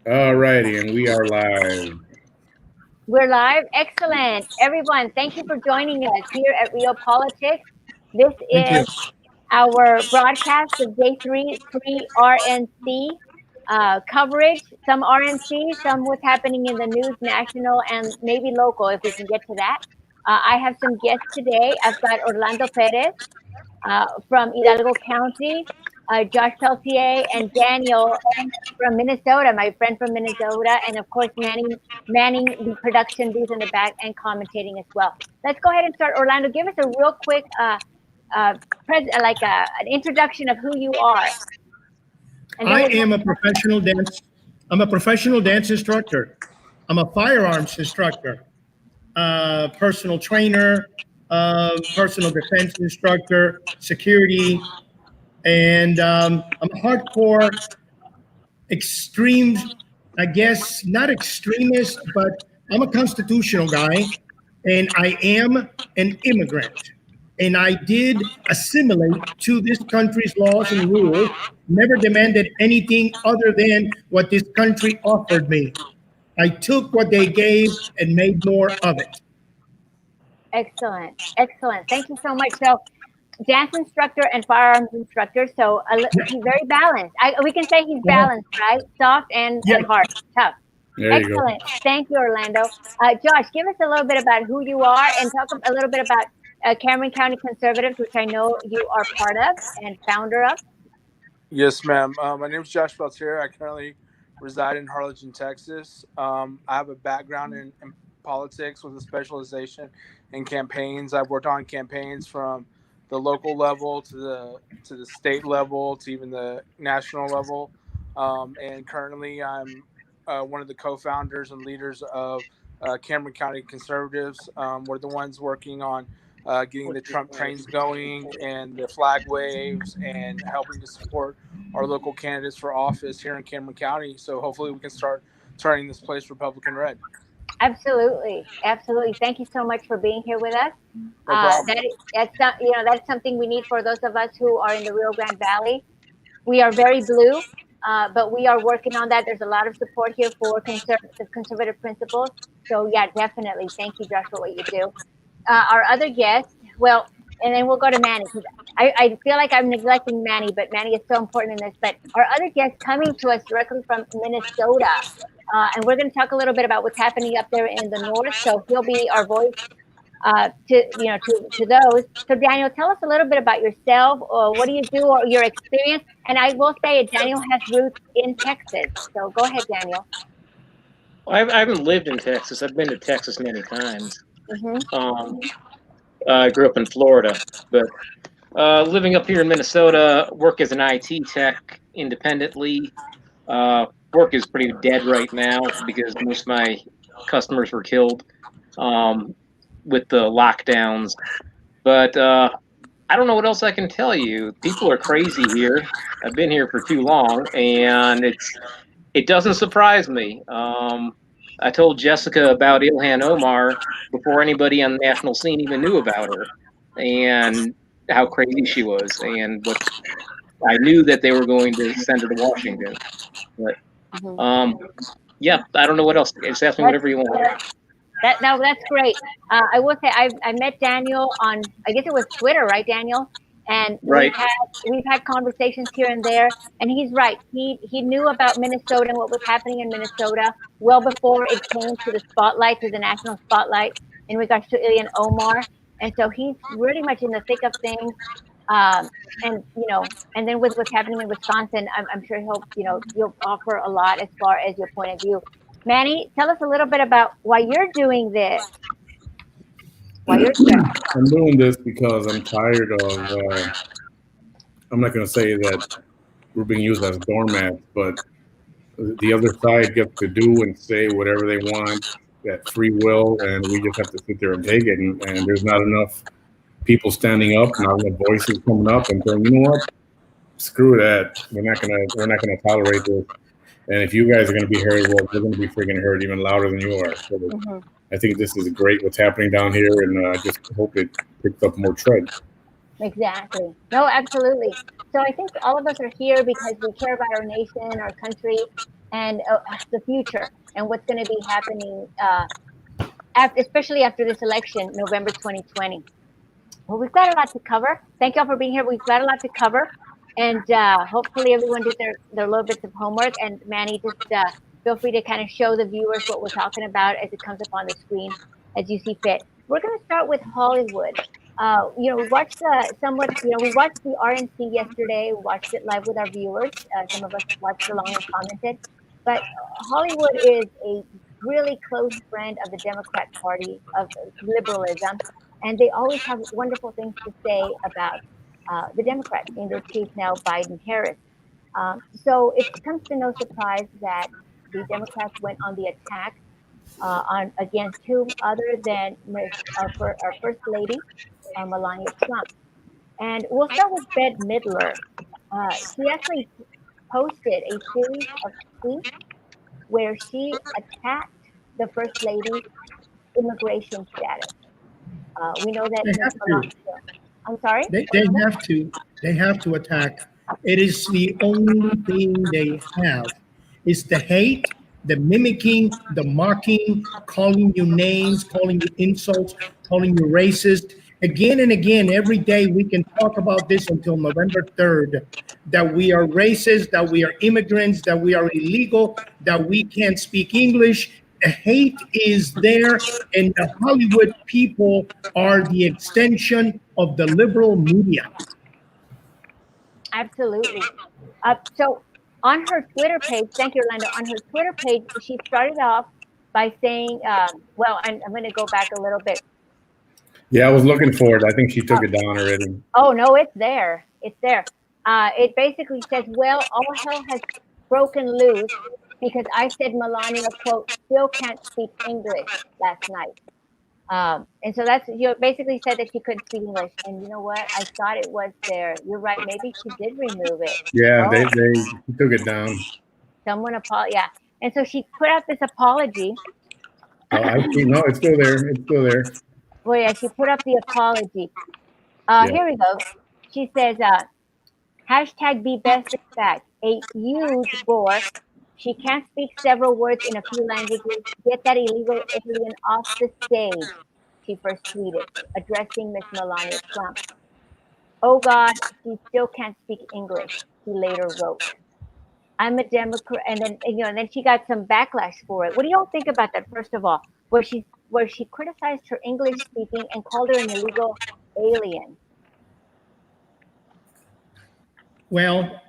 All righty, and we are live. We're live. Excellent. Everyone, thank you for joining us here at Real Politics. This Thank you. is our broadcast of day three RNC coverage. Some RNC, some what's happening in the news, national and maybe local, if we can get to that. I have some guests today. I've got Orlando Perez from Hidalgo County, Josh Peltier, and Daniel from Minnesota, my friend from Minnesota, and of course Manning the production booth in the back and commentating as well. Let's go ahead and start. Orlando, give us a real quick an introduction of who you are. And I am a professional dance. I'm a professional dance instructor. I'm a firearms instructor, personal trainer, personal defense instructor, security, and I'm a hardcore, extreme, I guess, not extremist, but I'm a constitutional guy, and I am an immigrant. And I did assimilate to this country's laws and rules, never demanded anything other than what this country offered me. I took what they gave and made more of it. excellent, excellent. Thank you so much. So, dance instructor and firearms instructor. So he's very balanced. We can say he's balanced, right? Soft and hard, tough. There you go. Excellent. Thank you, Orlando. Josh, give us a little bit about who you are and talk a little bit about Cameron County Conservatives, which I know you are part of and founder of. Yes, ma'am. My name is Josh Peltier. I currently reside in Harlingen, Texas. I have a background in politics with a specialization in campaigns. I've worked on campaigns from the local level to the state level to even the national level. And currently, I'm one of the co-founders and leaders of Cameron County Conservatives. We're the ones working on getting the Trump trains going and the flag waves and helping to support our local candidates for office here in Cameron County. So hopefully we can start turning this place Republican red. Absolutely, absolutely. Thank you so much for being here with us. No That's something we need for those of us who are in the Rio Grande Valley. We are very blue, but we are working on that. There's a lot of support here for conservative principles. So yeah, definitely. Thank you, Josh, for what you do. Our other guest, well, and then we'll go to Manny because I feel like I'm neglecting Manny, but Manny is so important in this. But our other guest coming to us directly from Minnesota, and we're going to talk a little bit about what's happening up there in the north. So he'll be our voice to those. So Daniel, tell us a little bit about yourself, or what do you do, or your experience. And I will say, Daniel has roots in Texas. So go ahead, Daniel. Well, I haven't lived in Texas. I've been to Texas many times. Mm-hmm. I grew up in Florida, but living up here in Minnesota, work as an IT tech independently. Work is pretty dead right now because most of my customers were killed with the lockdowns. But I don't know what else I can tell you. People are crazy here. I've been here for too long, and it doesn't surprise me. I told Jessica about Ilhan Omar before anybody on the national scene even knew about her, and how crazy she was, and what I knew that they were going to send her to Washington. But yeah, I don't know what else. Just ask me whatever you want. That's great. I will say I met Daniel on, I guess it was Twitter, right, Daniel? And Right. we've had conversations here and there, and he's right. He knew about Minnesota and what was happening in Minnesota well before it came to the spotlight, to the national spotlight in regards to Ilhan Omar. And so he's really much in the thick of things. And then with what's happening in Wisconsin, I'm sure you'll offer a lot as far as your point of view. Manny, tell us a little bit about why you're doing this. I'm doing this because I'm tired of, I'm not going to say that we're being used as doormats, but the other side gets to do and say whatever they want at free will, and we just have to sit there and take it. And there's not enough people standing up, not enough voices coming up and saying, you know what, screw that. We're not gonna tolerate this. And if you guys are going to be heard, well, we're going to be freaking heard even louder than you are. So I think this is great what's happening down here, and I just hope it picks up more tread. Exactly. No, absolutely. So I think all of us are here because we care about our nation, our country, and the future, and what's going to be happening, especially after this election, November 2020. Well, we've got a lot to cover. Thank y'all for being here. We've got a lot to cover, and hopefully everyone did their little bits of homework. And Manny, just feel free to kind of show the viewers what we're talking about as it comes up on the screen as you see fit. We're going to start with Hollywood. We watched we watched the RNC yesterday. We watched it live with our viewers. Some of us watched along and commented. But Hollywood is a really close friend of the Democrat Party of liberalism, and they always have wonderful things to say about the Democrats, in this case now Biden Harris. So it comes to no surprise that the Democrats went on the attack on against whom other than our First Lady, Melania Trump. And we'll start with Bette Midler. She actually posted a series of tweets where she attacked the First Lady's immigration status. We know that They Ms. have Melania. to. I'm sorry. They have to. They have to attack. It is the only thing they have. It's the hate, the mimicking, the mocking, calling you names, calling you insults, calling you racist. Again and again, every day we can talk about this until November 3rd, that we are racist, that we are immigrants, that we are illegal, that we can't speak English. The hate is there, and the Hollywood people are the extension of the liberal media. Absolutely. So on her Twitter page, thank you, Orlando. On her Twitter page, she started off by saying, well, I'm going to go back a little bit. Yeah, I was looking for it. I think she took it down already. Oh, no, it's there. It's there. It basically says, well, all hell has broken loose because I said Melania, quote, still can't speak English last night. And so that's, basically said that she couldn't speak English. And you know what? I thought it was there. You're right. Maybe she did remove it. Yeah, Oh, they took it down. someone yeah. And so she put out this apology. I see. No, it's still there. It's still there. Well, yeah, she put up the apology. Here we go. She says, hashtag be best in fact. A huge bore. She can't speak several words in a few languages. Get that illegal alien off the stage. She first tweeted, addressing Miss Melania Trump. Oh God, she still can't speak English. She later wrote. I'm a Democrat, and then she got some backlash for it. What do y'all think about that? First of all, where she criticized her English speaking and called her an illegal alien. Well,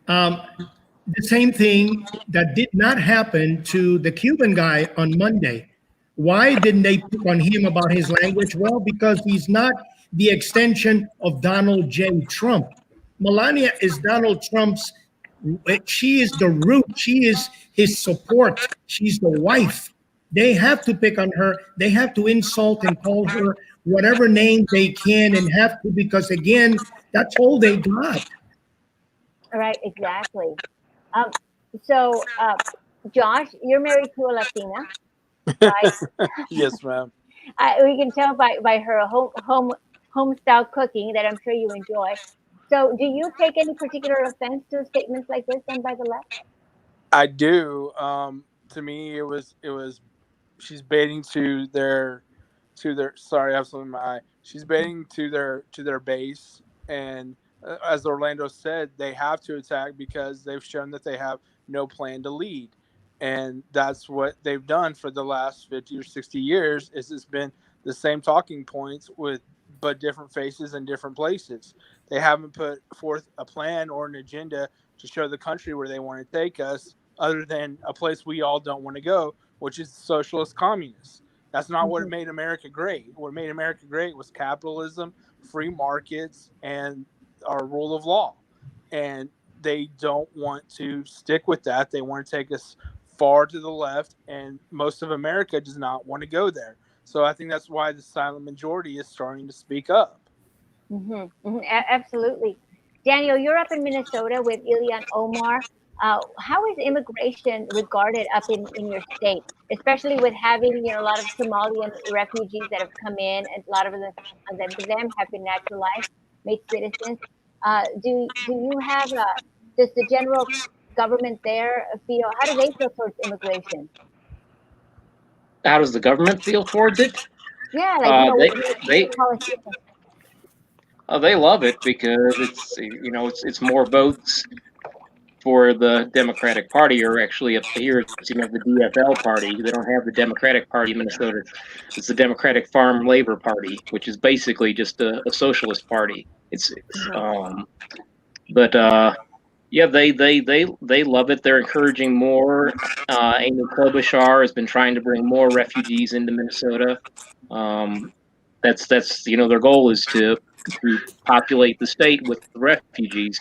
the same thing that did not happen to the Cuban guy on Monday. Why didn't they pick on him about his language? Well, because he's not the extension of Donald J. Trump. Melania is Donald Trump's, she is the root, she is his support, she's the wife. They have to pick on her, they have to insult and call her whatever name they can and have to, because again, that's all they got. Right, exactly. So, Josh, you're married to a Latina, right? Yes, ma'am. We can tell by her home style cooking that I'm sure you enjoy. So, do you take any particular offense to statements like this done by the left? I do. To me, it was she's baiting to their sorry, I have something in my eye. She's baiting to their base, and as Orlando said, they have to attack because they've shown that they have no plan to lead, and that's what they've done for the last 50 or 60 years. Is it's been the same talking points with but different faces in different places. They haven't put forth a plan or an agenda to show the country where they want to take us, other than a place we all don't want to go, which is socialist communists. That's not what made America great. What made America great was capitalism, free markets, and our rule of law. And they don't want to stick with that. They want to take us far to the left, and most of America does not want to go there. So I think that's why the silent majority is starting to speak up. Absolutely. Daniel, you're up in Minnesota with Ilhan Omar. How is immigration regarded up in your state, especially with having a lot of Somalian refugees that have come in, and a lot of them have been naturalized? made citizens. Do you have does the general government there feel? How do they feel towards immigration? How does the government feel towards it? Yeah, like They politicians. they love it because it's more votes for the Democratic Party, or actually up here it's the DFL party. They don't have the Democratic Party in Minnesota. It's the Democratic Farm Labor Party, which is basically just a socialist party. But yeah, they love it. They're encouraging more. Amy Klobuchar has been trying to bring more refugees into Minnesota. That's their goal is to populate the state with refugees.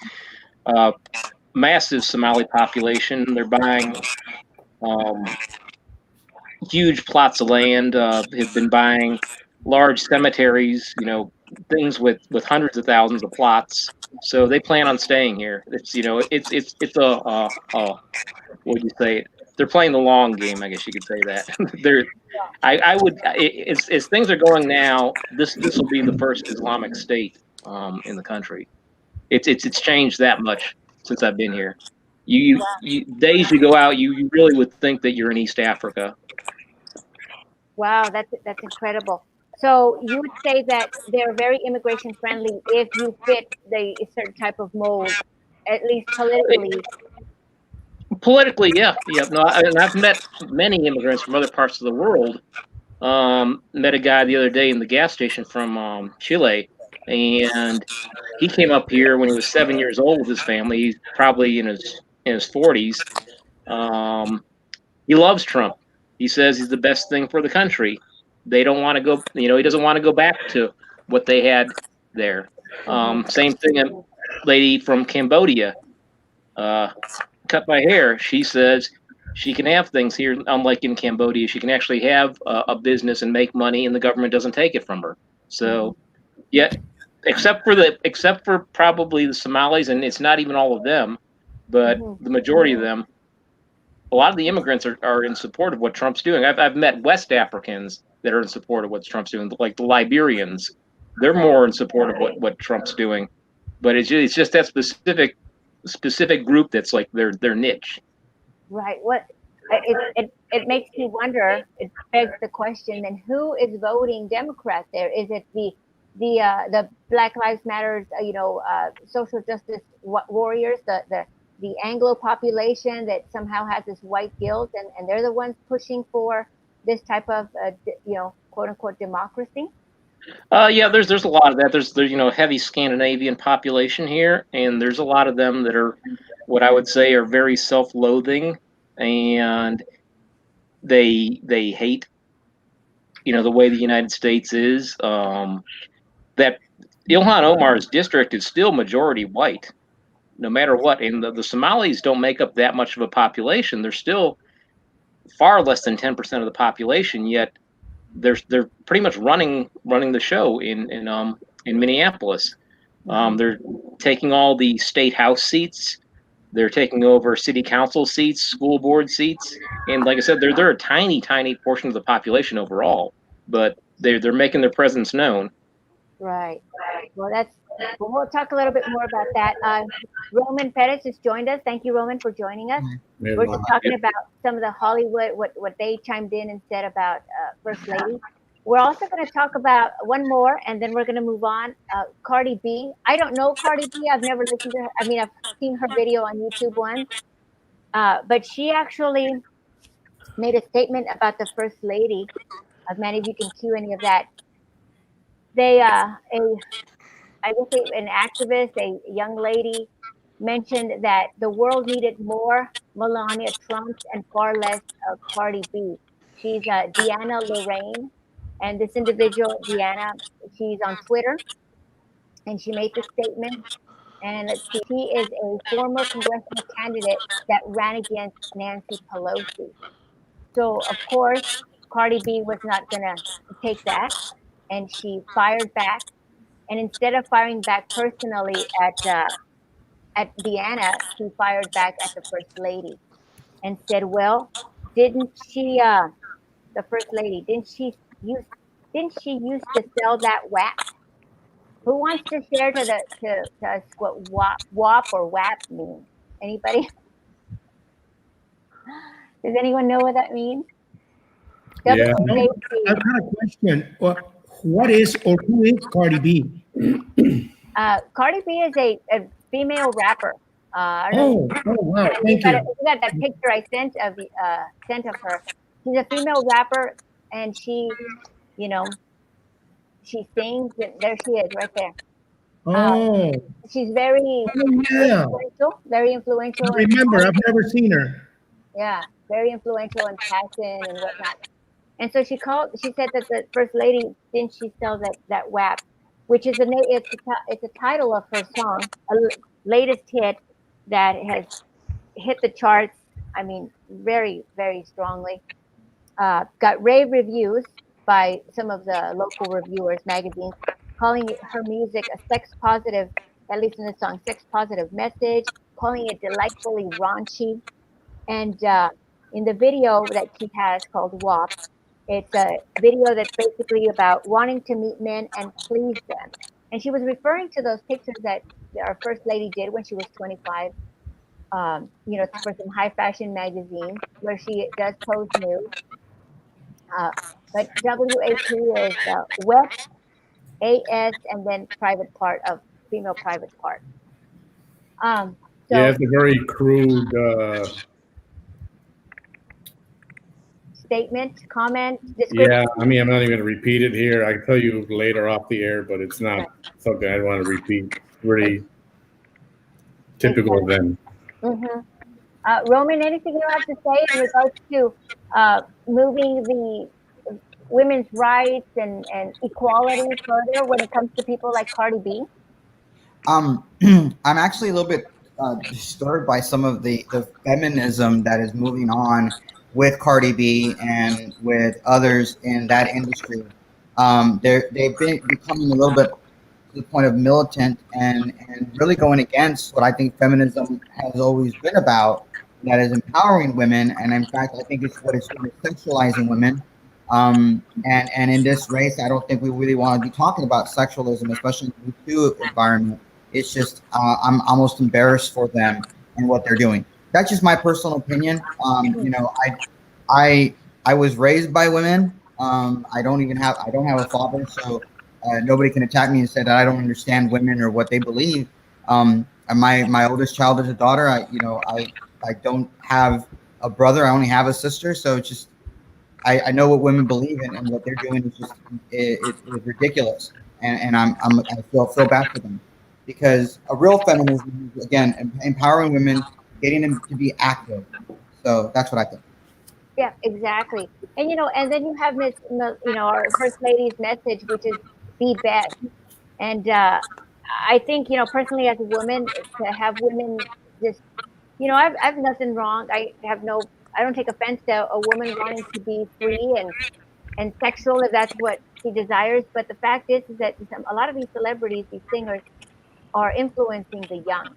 Massive Somali population. They're buying um, huge plots of land. Have been buying large cemeteries. Things with hundreds of thousands of plots. So they plan on staying here. It's what would you say? They're playing the long game. I guess you could say that. I would. As things are going now, this will be the first Islamic state in the country. It's changed that much since I've been here. Days you go out, you really would think that you're in East Africa. Wow, that's incredible. So you would say that they're very immigration friendly if you fit the certain type of mold, at least politically. Politically, yeah. No, and I've met many immigrants from other parts of the world. Met a guy the other day in the gas station from Chile, and he came up here when he was 7 years old with his family. He's probably in his 40s. He loves Trump. He says he's the best thing for the country. They don't want to go. He doesn't want to go back to what they had there. Same thing. A lady from Cambodia cut my hair. She says she can have things here, unlike in Cambodia. She can actually have a business and make money, and the government doesn't take it from her. So, yet, except for probably the Somalis, and it's not even all of them, but the majority of them, a lot of the immigrants are in support of what Trump's doing. I've met West Africans that are in support of what Trump's doing, like the Liberians. They're more in support of what Trump's doing, but it's just that specific group that's like their niche. Right. It makes me wonder. It begs the question: then who is voting Democrat there? Is it the Black Lives Matters, social justice warriors, the Anglo population that somehow has this white guilt, and they're the ones pushing for this type of quote unquote democracy? Yeah, there's a lot of that. There's heavy Scandinavian population here, and there's a lot of them that are what I would say are very self-loathing, and they hate the way the United States is. That Ilhan Omar's district is still majority white, no matter what. And the Somalis don't make up that much of a population. They're still far less than 10% of the population, yet they're pretty much running the show in Minneapolis. They're taking all the state house seats. They're taking over city council seats, school board seats, and like I said, they're a tiny portion of the population overall, but they're making their presence known. Right. Well, we'll talk a little bit more about that. Roman Perez just joined us. Thank you, Roman, for joining us. We're just talking about some of the Hollywood, what they chimed in and said about First Lady. We're also going to talk about one more, and then we're going to move on. Cardi B. I don't know Cardi B. I've never listened to her. I mean, I've seen her video on YouTube once, but she actually made a statement about the First Lady. Many of you can cue any of that. I guess an activist, a young lady, mentioned that the world needed more Melania Trump and far less Cardi B. She's Deanna Lorraine, and this individual, Deanna, she's on Twitter, and she made this statement. And let's see, she is a former congressional candidate that ran against Nancy Pelosi. So, of course, Cardi B was not going to take that, and she fired back. And instead of firing back personally at Deanna, she fired back at the First Lady and said, "Well, didn't she, the First Lady, didn't she used to sell that wax?" Who wants to share to us what WAP or WAP means? Anybody? Does anyone know what that means? Yeah. No, I've got a question. What is or who is Cardi B? Cardi B is a female rapper. I don't know. Wow, You thank you. got that picture I sent of her. She's a female rapper, and you know, she sings. And there she is, right there. Oh, She's very yeah. influential, very influential, I remember, I've never seen her. yeah, very influential in fashion and whatnot. And so she said that the first lady, didn't she sell that WAP, which is it's a title of her song, latest hit that has hit the charts. I mean, very, very strongly. Got rave reviews by some of the local reviewers, magazines, calling her music a sex positive, at least in the song, sex positive message, calling it delightfully raunchy. And in the video that she has called WAP, it's a video that's basically about wanting to meet men and please them. And she was referring to those pictures that our first lady did when she was 25, for some high fashion magazines where she does pose nude. But WAP is wet, AS, and then private part of female private part. Yeah, So it's a very crude. statement, comment, description. Yeah, I mean, I'm not even going to repeat it here. I can tell you later off the air, but it's not something I'd want to repeat. Really typical of them. Mm-hmm. Roman, anything you have to say in regards to moving the women's rights and equality further when it comes to people like Cardi B? I'm actually a little bit disturbed by some of the feminism that is moving on with Cardi B and with others in that industry. They've been becoming a little bit to the point of militant and really going against what I think feminism has always been about, that is empowering women. And in fact, I think it's what it's doing, is sexualizing women. And in this race, I don't think we really want to be talking about sexualism, especially in the Me Too environment. It's just I'm almost embarrassed for them and what they're doing. That's just my personal opinion. I was raised by women. I don't have a father, so nobody can attack me and say that I don't understand women or what they believe. And my oldest child is a daughter. I don't have a brother. I only have a sister. So it's just I know what women believe in, and what they're doing is just it's ridiculous. And I feel bad for them, because a real feminism is, again, empowering women, getting them to be active. So that's what I think. Yeah, exactly. And and then you have our first lady's message, which is be best. And I think personally as a woman, to have women just I've nothing wrong. I don't take offense to a woman wanting to be free and sexual if that's what she desires. But the fact is that a lot of these celebrities, these singers, are influencing the young,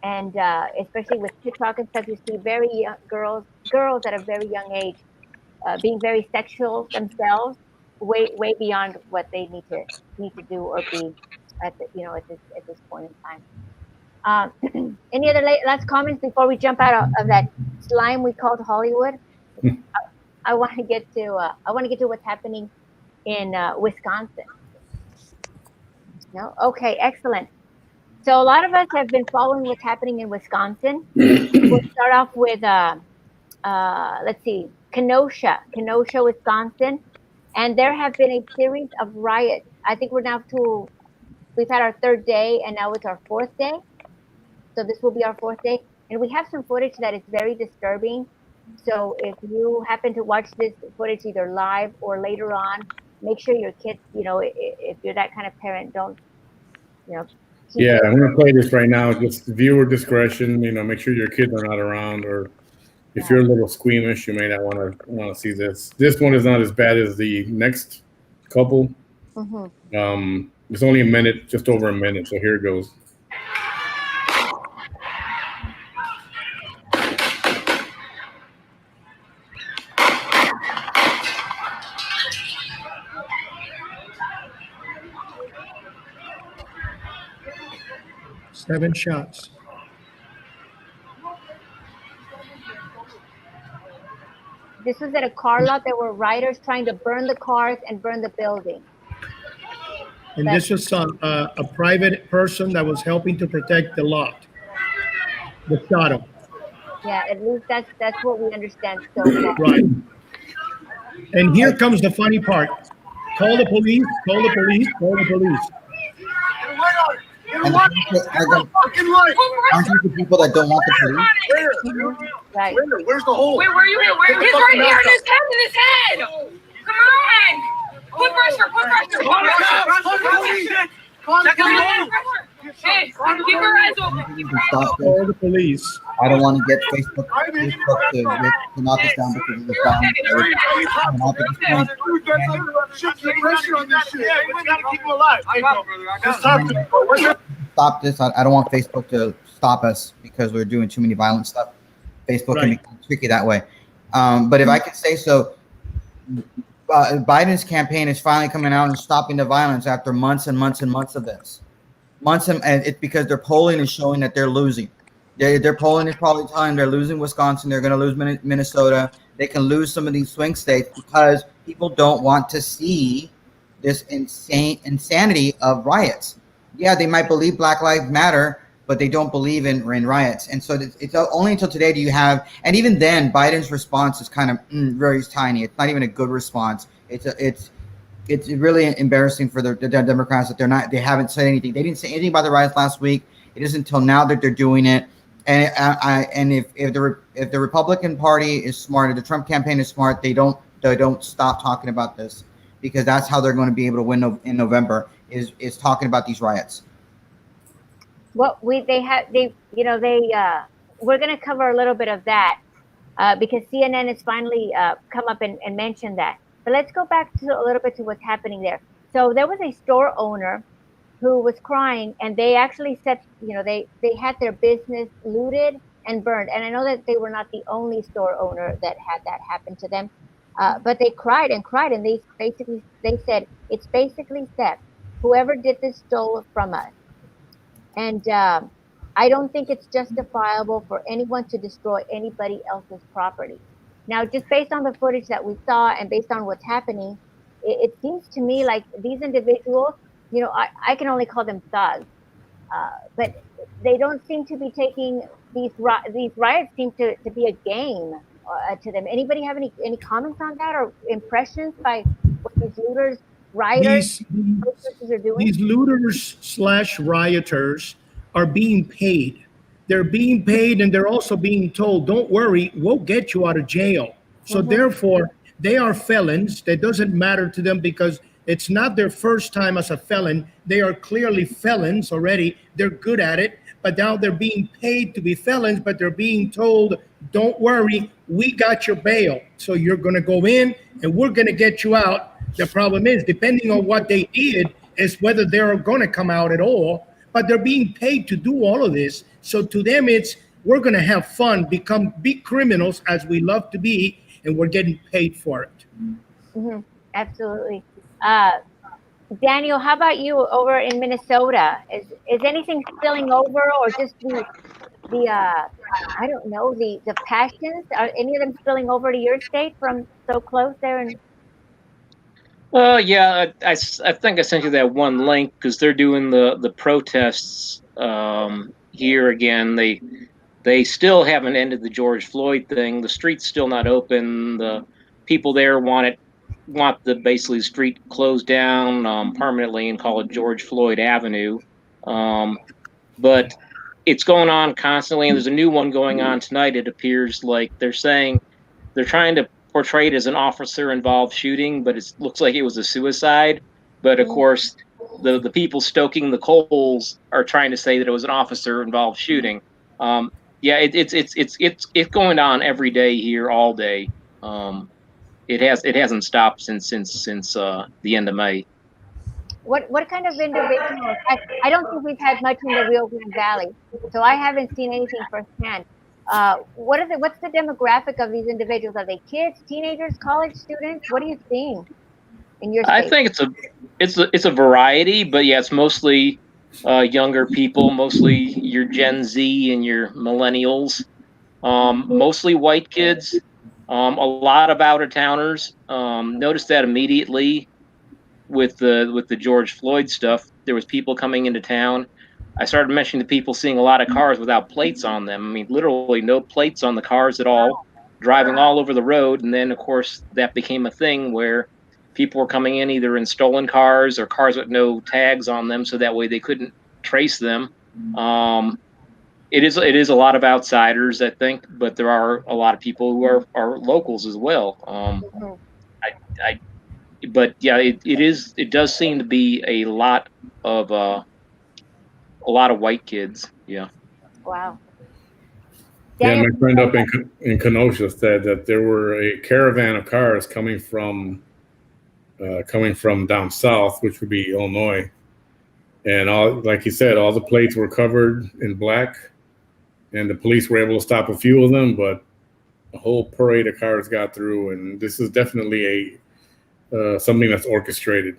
and especially with TikTok and stuff, you see very young girls at a very young age being very sexual themselves, way beyond what they need to do or be at this point in time. Any other last comments before we jump out of that slime we called Hollywood? I want to get to what's happening in Wisconsin. No, okay, excellent. So a lot of us have been following what's happening in Wisconsin. We'll start off with let's see, Kenosha, Wisconsin, and there have been a series of riots. I think we've had our third day, and now it's our fourth day. So this will be our fourth day, and we have some footage that is very disturbing. So if you happen to watch this footage either live or later on, make sure your kids, if you're that kind of parent, don't, Yeah, I'm going to play this right now. Just viewer discretion. Make sure your kids are not around, or if you're a little squeamish, you may not want to see this. This one is not as bad as the next couple. Mm-hmm. It's only a minute, just over a minute. So here it goes. 7 shots. This was at a car lot. There were rioters trying to burn the cars and burn the building. And this was a private person that was helping to protect the lot. The shot him. Yeah, at least that's what we understand so far. Right. And here comes the funny part. Call the police, call the police, call the police. And aren't you the people that don't want the police? Right. Where's the hole? Where were you? He's right here in his head, in his head. Come on. Put pressure, put pressure. Hey, keep your eyes open. Keep your eyes open. Call the police. I don't want to get Facebook to knock us down because of this violence. Stop this. I don't want Facebook to stop us because we're doing too many violent stuff. Facebook can be tricky that way. But if I could say so, Biden's campaign is finally coming out and stopping the violence after months and months and months of this. And it's because their polling is showing that they're losing. Their polling is probably telling them they're losing Wisconsin. They're going to lose Minnesota. They can lose some of these swing states because people don't want to see this insanity of riots. Yeah, they might believe Black Lives Matter, but they don't believe in riots. And so it's only until today do you have, and even then, Biden's response is kind of very tiny. It's not even a good response. It's really embarrassing for the Democrats that they haven't said anything. They didn't say anything about the riots last week. It isn't until now that they're doing it. And if the Republican Party is smart, if the Trump campaign is smart, they don't stop talking about this, because that's how they're going to be able to win in November is talking about these riots. Well, we're going to cover a little bit of that because CNN has finally come up and mentioned that. But let's go back to a little bit to what's happening there. So there was a store owner who was crying, and they actually said, they had their business looted and burned. And I know that they were not the only store owner that had that happen to them, but they cried, and they said, it's basically theft. Whoever did this stole from us. And I don't think it's justifiable for anyone to destroy anybody else's property. Now, just based on the footage that we saw and based on what's happening, it seems to me like these individuals, I can only call them thugs, but they don't seem to be taking these riots seem to be a game to them. Anybody have any comments on that or impressions by what these looters, rioters, are doing? These looters / rioters are being paid. They're being paid, and they're also being told, don't worry, we'll get you out of jail. So therefore, they are felons. That doesn't matter to them because it's not their first time as a felon. They are clearly felons already. They're good at it. But now they're being paid to be felons, but they're being told, don't worry, we got your bail. So you're going to go in, and we're going to get you out. The problem is, depending on what they did, is whether they're going to come out at all. But they're being paid to do all of this. So to them, it's, we're going to have fun, become big criminals as we love to be, and we're getting paid for it. Mm-hmm. Absolutely. Daniel, how about you over in Minnesota? Is anything spilling over, or just the I don't know, the passions? Are any of them spilling over to your state from so close there? And yeah, I think I sent you that one link because they're doing the protests here again. They still haven't ended the George Floyd thing. The street's still not open. The people there want the basically the street closed down permanently and call it George Floyd Avenue. But it's going on constantly, and there's a new one going on tonight. It appears like they're saying they're trying to portray it as an officer-involved shooting, but it looks like it was a suicide. But of course, the people stoking the coals are trying to say that it was an officer-involved shooting. Yeah, it's going on every day here, all day. It hasn't stopped since the end of May. what kind of individuals? I don't think we've had much in the Rio Grande Valley, so I haven't seen anything firsthand. What's the demographic of these individuals? Are they kids, teenagers, college students? What are you seeing in your state? I think it's a variety, but yeah, it's mostly younger people, mostly your Gen Z and your millennials, mostly white kids, a lot of out of towners. Noticed that immediately with the George Floyd stuff. There was people coming into town. I started mentioning to people seeing a lot of cars without plates on them. I mean, literally no plates on the cars at all, driving all over the road. And then, of course, that became a thing where people were coming in either in stolen cars or cars with no tags on them, so that way they couldn't trace them. It is a lot of outsiders, I think, but there are a lot of people who are locals as well. Mhm. I but yeah, it does seem to be a lot of white kids. Yeah. Wow. Yeah, Daniel, my friend up in Kenosha said that there were a caravan of cars coming from down south, which would be Illinois, and all, like he said, all the plates were covered in black, and the police were able to stop a few of them, but a whole parade of cars got through, and this is definitely a something that's orchestrated.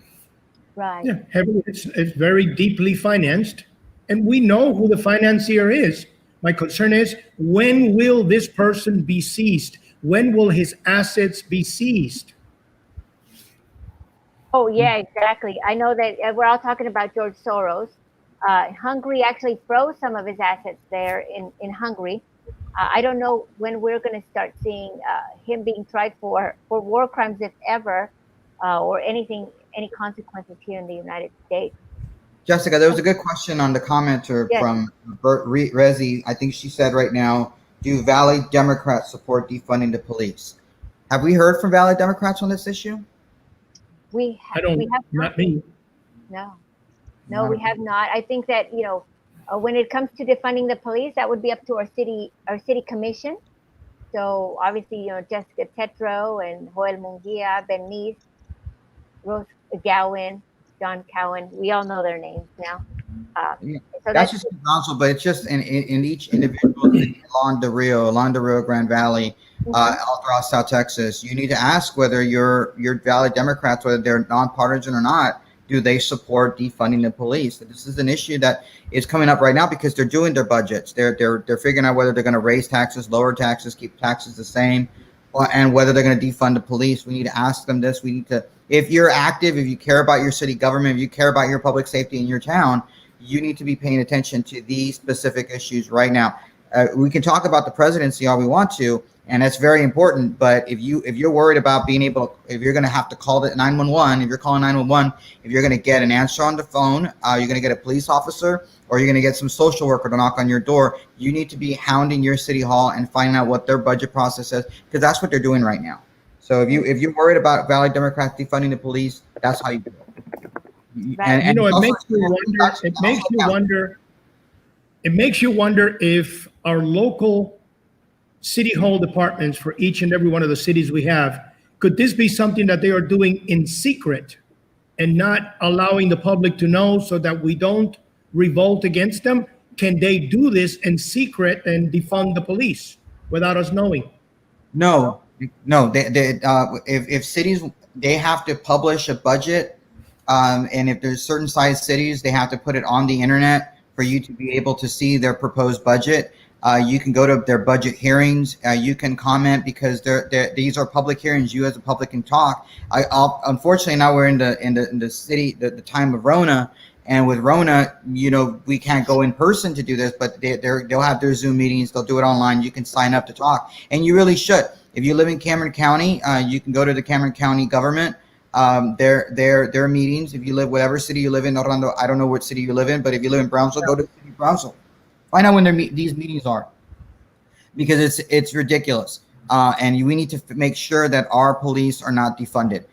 right. Yeah, heavily, it's very deeply financed, and we know who the financier is. My concern is, when will this person be seized? When will his assets be seized? Oh, yeah, exactly. I know that we're all talking about George Soros. Hungary actually froze some of his assets there in Hungary. I don't know when we're going to start seeing him being tried for war crimes, if ever, or anything, any consequences here in the United States. Jessica, there was a good question on the commenter Yes. from Bert Rezi. I think she said right now, do Valley Democrats support defunding the police? Have we heard from Valley Democrats on this issue? We I don't, we have not me. no, we have not. I think that when it comes to defunding the police, that would be up to our city commission. So obviously, Jessica Tetro and Joel Munguia, Ben Neese, Rose Gowen, John Cowan. We all know their names now. Yeah. So That's just in Brownsville, but it's just in each individual city along the Rio Grande Valley, all throughout South Texas. You need to ask whether your Valley Democrats, whether they're nonpartisan or not, do they support defunding the police? This is an issue that is coming up right now because they're doing their budgets. They're figuring out whether they're going to raise taxes, lower taxes, keep taxes the same, and whether they're going to defund the police. We need to ask them this. We need to, if you're active, if you care about your city government, if you care about your public safety in your town, you need to be paying attention to these specific issues right now. We can talk about the presidency all we want to, and that's very important. But if you're worried about being able, if you're going to have to call the 911, if you're calling 911, if you're going to get an answer on the phone, you're going to get a police officer, or you're going to get some social worker to knock on your door, you need to be hounding your city hall and finding out what their budget process is, because that's what they're doing right now. So if you're worried about Valley Democrats defunding the police, that's how you do it. Right. It makes you wonder. It makes you wonder if our local city hall departments for each and every one of the cities we have, could this be something that they are doing in secret and not allowing the public to know so that we don't revolt against them? Can they do this in secret and defund the police without us knowing? No. If cities, they have to publish a budget. And if there's certain size cities, they have to put it on the internet for you to be able to see their proposed budget. You can go to their budget hearings. You can comment because these are public hearings. You as a public can talk. Unfortunately, now we're in the city, the time of Rona, and with Rona, we can't go in person to do this, but they'll have their Zoom meetings. They'll do it online. You can sign up to talk, and you really should. If you live in Cameron County, you can go to the Cameron County government. Their meetings. If you live whatever city you live in, Orlando, I don't know what city you live in, but if you live in Brownsville, go to Brownsville. Find out when these meetings are, because it's ridiculous. And we need to make sure that our police are not defunded.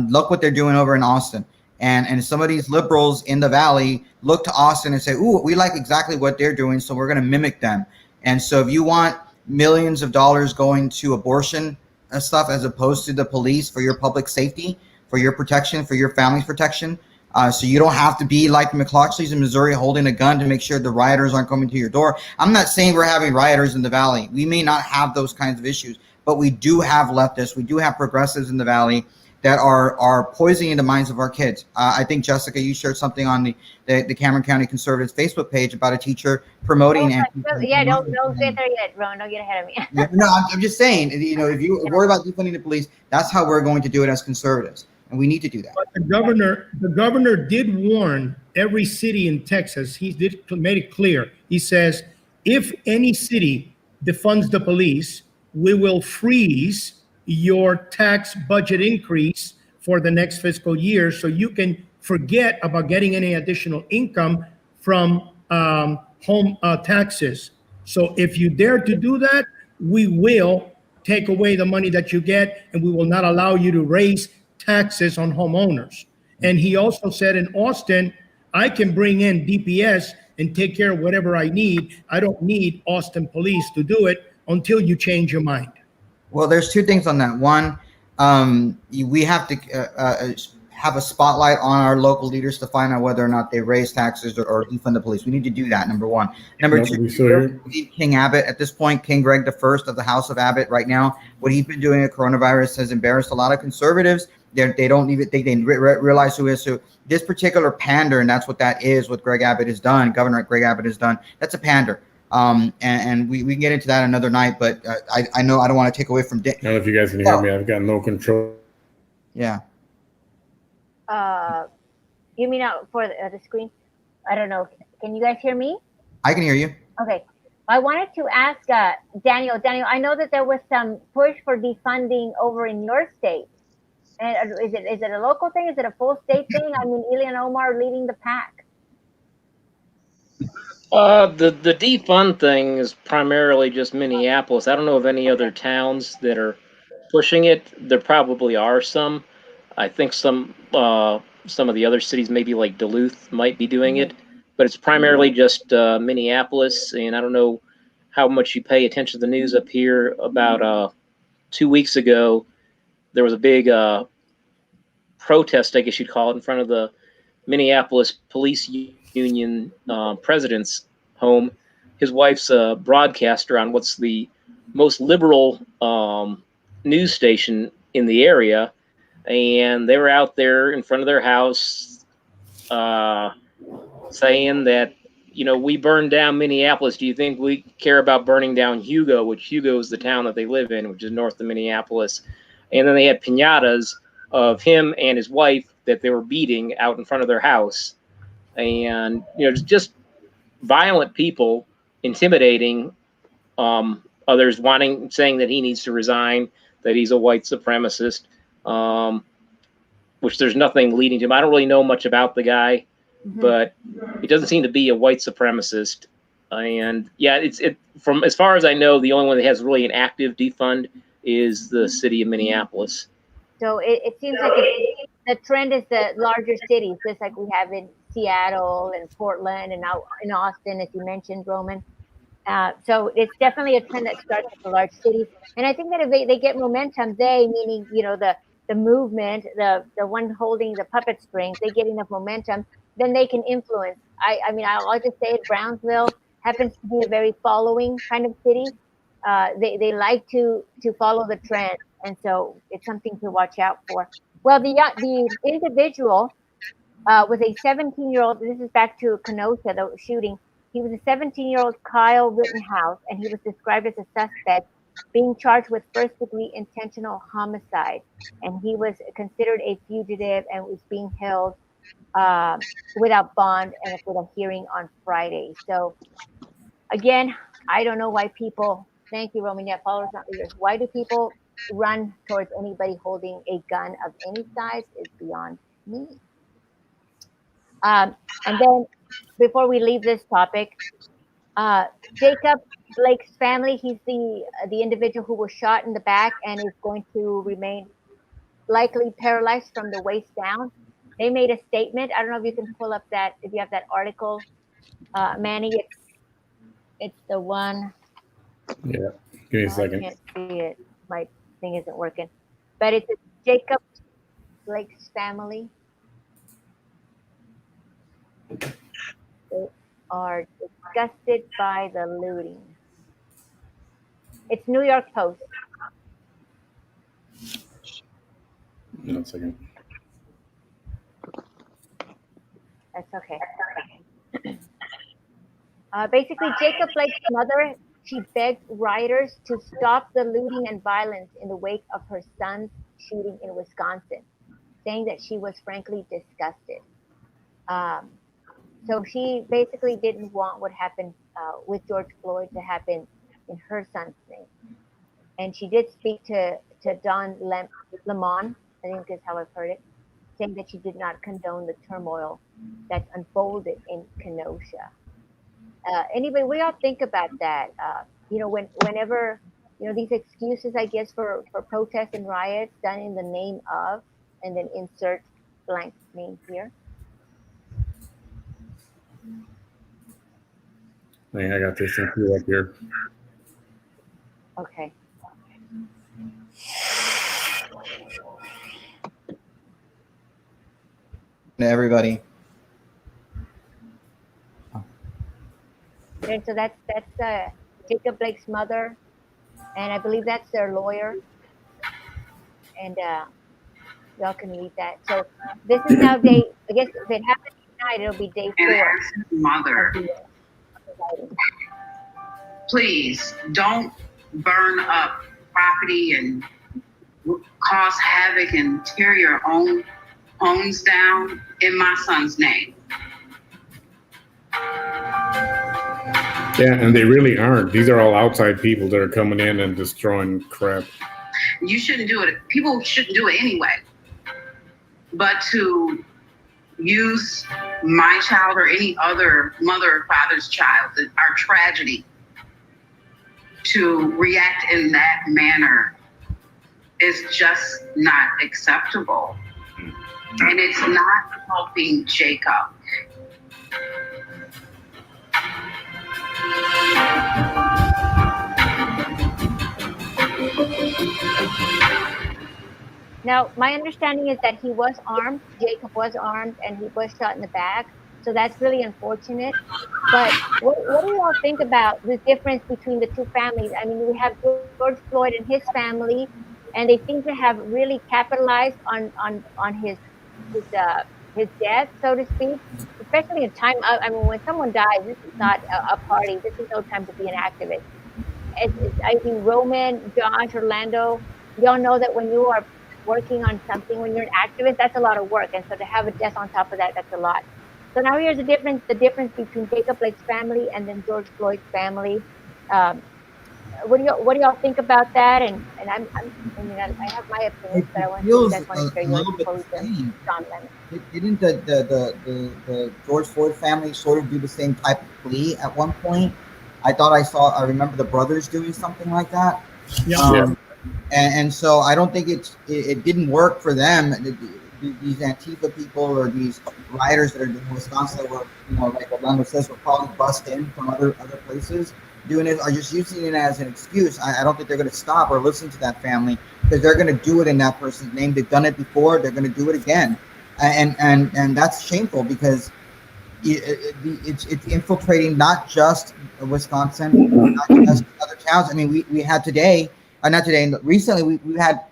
Look what they're doing over in Austin, and some of these liberals in the Valley look to Austin and say, "Ooh, we like exactly what they're doing, so we're going to mimic them." And so, if you want millions of dollars going to abortion stuff as opposed to the police for your public safety, for your protection, for your family's protection, so you don't have to be like the McCloskeys in Missouri holding a gun to make sure the rioters aren't coming to your door. I'm not saying we're having rioters in the Valley. We may not have those kinds of issues, but we do have leftists. We do have progressives in the Valley that are poisoning the minds of our kids. I think, Jessica, you shared something on the Cameron County Conservatives Facebook page about a teacher promoting. Don't get there yet, Ron. Don't get ahead of me. No, I'm just saying, if you worry about defunding the police, that's how we're going to do it as conservatives, and we need to do that. But the governor did warn every city in Texas. He did made it clear. He says, if any city defunds the police, we will freeze your tax budget increase for the next fiscal year, so you can forget about getting any additional income from home taxes. So if you dare to do that, we will take away the money that you get, and we will not allow you to raise taxes on homeowners. And he also said in Austin, I can bring in DPS and take care of whatever I need. I don't need Austin police to do it until you change your mind. Well, there's two things on that. One, we have to have a spotlight on our local leaders to find out whether or not they raise taxes or defund the police. We need to do that, number one. Number two, King Abbott at this point, King Greg the First of the House of Abbott right now, what he's been doing with coronavirus has embarrassed a lot of conservatives. They don't even think they realize who is who. This particular pander, and that's what that is, what Greg Abbott has done, Governor Greg Abbott has done, that's a pander. And we can get into that another night, but I know I don't want to take away from I don't know if you guys can hear me. I've got no control. Yeah. You mean out for the screen? I don't know. Can you guys hear me? I can hear you. Okay. I wanted to ask Daniel. Daniel, I know that there was some push for defunding over in your state. And is it a local thing? Is it a full state thing? I mean, Ilhan Omar leading the pack. The defund thing is primarily just Minneapolis. I don't know of any other towns that are pushing it. There probably are some. I think some of the other cities, maybe like Duluth, might be doing it, but it's primarily just Minneapolis. And I don't know how much you pay attention to the news up here. About 2 weeks ago, there was a big protest, I guess you'd call it, in front of the Minneapolis Police Union president's home. His wife's a broadcaster on what's the most liberal news station in the area, and they were out there in front of their house saying that, we burned down Minneapolis. Do you think we care about burning down Hugo, which Hugo is the town that they live in, which is north of Minneapolis? And then they had piñatas of him and his wife that they were beating out in front of their house. And, just violent people intimidating others, saying that he needs to resign, that he's a white supremacist, which there's nothing leading to him. I don't really know much about the guy, but he doesn't seem to be a white supremacist. And yeah, it from as far as I know, the only one that has really an active defund is the city of Minneapolis. So it seems like the trend is the larger cities, just like we have in Seattle and Portland and now in Austin, as you mentioned, Roman. So it's definitely a trend that starts at the large cities. And I think that if they get momentum, meaning, the movement, the one holding the puppet strings, they get enough momentum, then they can influence. I mean, I'll just say it, Brownsville happens to be a very following kind of city. They like to follow the trend. And so it's something to watch out for. Well, the individual was a 17-year-old. This is back to Kenosha, the shooting. He was a 17-year-old Kyle Rittenhouse, and he was described as a suspect being charged with first-degree intentional homicide. And he was considered a fugitive and was being held without bond and with a hearing on Friday. So, again, I don't know why people, thank you, Roman, yeah, followers, not leaders. Why do people run towards anybody holding a gun of any size is beyond me. And then before we leave this topic, Jacob Blake's family, he's the individual who was shot in the back and is going to remain likely paralyzed from the waist down. They made a statement. I don't know if you can pull up that, if you have that article, Manny. It's the one. Yeah, give me a second. I can't see it. My thing isn't working. But it's Jacob Blake's family. They are disgusted by the looting. It's New York Post. 1 second. That's okay. Basically, Jacob Blake's mother, she begged rioters to stop the looting and violence in the wake of her son's shooting in Wisconsin, saying that she was frankly disgusted. Um, so she basically didn't want what happened with George Floyd to happen in her son's name. And she did speak to Don Lemon, I think is how I've heard it, saying that she did not condone the turmoil that's unfolded in Kenosha. Anybody, what do y'all think about that? Whenever these excuses, I guess, for protests and riots done in the name of, and then insert blank name here. I got this thing up here. Okay. Everybody. And so that's Jacob Blake's mother, and I believe that's their lawyer. And y'all can read that. So this is now day. I guess if it happens tonight, it'll be day 4. And ask his mother, please don't burn up property and cause havoc and tear your own homes down in my son's name. Yeah, and they really aren't. These are all outside people that are coming in and destroying crap. You shouldn't do it. People shouldn't do it anyway. But to use my child or any other mother or father's child, our tragedy, to react in that manner is just not acceptable. And it's not helping Jacob. Now, my understanding is that he was armed. Jacob was armed, and he was shot in the back. So that's really unfortunate. But what do you all think about the difference between the two families? I mean, we have George Floyd and his family, and they seem to have really capitalized on his death, so to speak. Especially in time. I mean, when someone dies, this is not a party. This is no time to be an activist. I think Roman, Josh, Orlando, y'all know that when you are working on something, when you're an activist, that's a lot of work. And so to have a death on top of that, that's a lot. So now here's the difference between Jacob Blake's family and then George Floyd's family. What do y'all think about that? And I have my opinion, but I want to share yours before we can John Lennon. Didn't the George Floyd family sort of do the same type of plea at one point? I remember the brothers doing something like that. Yeah. And so I don't think it didn't work for them. These Antifa people or these rioters that are in Wisconsin that were, like Orlando says, were probably bussed in from other places doing it, are just using it as an excuse. I don't think they're going to stop or listen to that family because they're going to do it in that person's name. They've done it before. They're going to do it again. And that's shameful because it's infiltrating not just Wisconsin, not just other towns. I mean, we had today. Recently, we had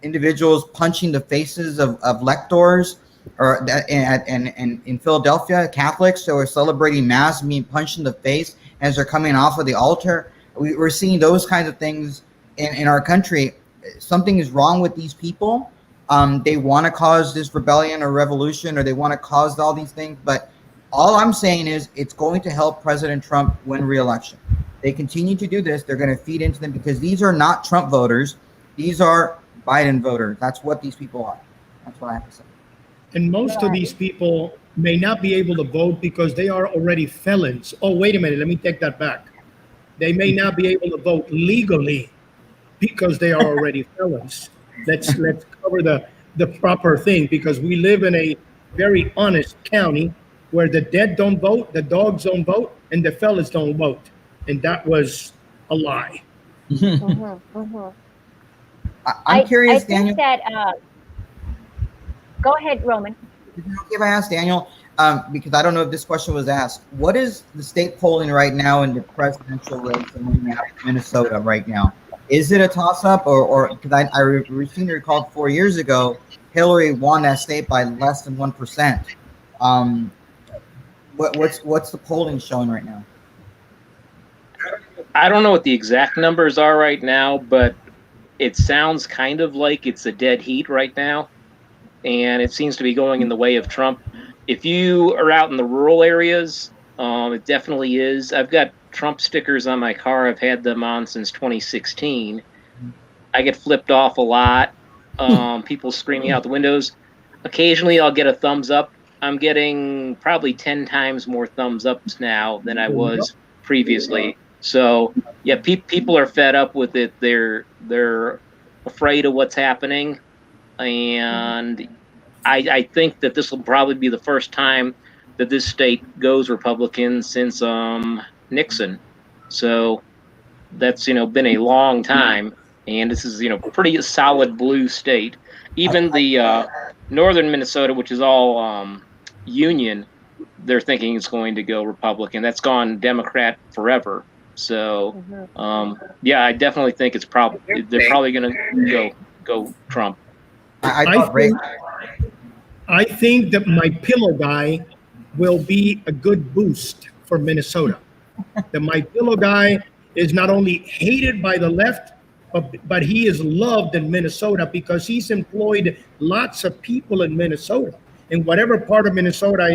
individuals punching the faces of lectors, or in Philadelphia, Catholics that were celebrating Mass being punched in the face as they're coming off of the altar. We're seeing those kinds of things in our country. Something is wrong with these people. They want to cause this rebellion or revolution, or they want to cause all these things. But all I'm saying is it's going to help President Trump win re-election. They continue to do this. They're going to feed into them because these are not Trump voters. These are Biden voters. That's what these people are. That's what I have to say. And most of these people may not be able to vote because they are already felons. Oh, wait a minute. Let me take that back. They may not be able to vote legally because they are already felons. Let's cover the proper thing, because we live in a very honest county where the dead don't vote, the dogs don't vote, and the fellas don't vote. And that was a lie. I'm curious, I think Daniel. that, go ahead, Roman. Is it okay if I ask Daniel? Because I don't know if this question was asked. What is the state polling right now in the presidential race in Minnesota right now? Is it a toss-up, or because I recently recalled 4 years ago, Hillary won that state by less than 1%. What's the polling showing right now? I don't know what the exact numbers are right now, but it sounds kind of like it's a dead heat right now, and it seems to be going in the way of Trump. If you are out in the rural areas, it definitely is. I've got Trump stickers on my car. I've had them on since 2016. I get flipped off a lot. People screaming out the windows. Occasionally, I'll get a thumbs up. I'm getting probably 10 times more thumbs ups now than I was previously. So yeah, people are fed up with it. They're afraid of what's happening, and I think that this will probably be the first time that this state goes Republican since Nixon. So that's been a long time, and this is pretty solid blue state. Even the northern Minnesota, which is all Union, they're thinking it's going to go Republican. That's gone Democrat forever. So yeah, I definitely think they're probably going to go Trump. I think that my pillow guy will be a good boost for Minnesota. The my pillow guy is not only hated by the left, but he is loved in Minnesota because he's employed lots of people in Minnesota. In whatever part of Minnesota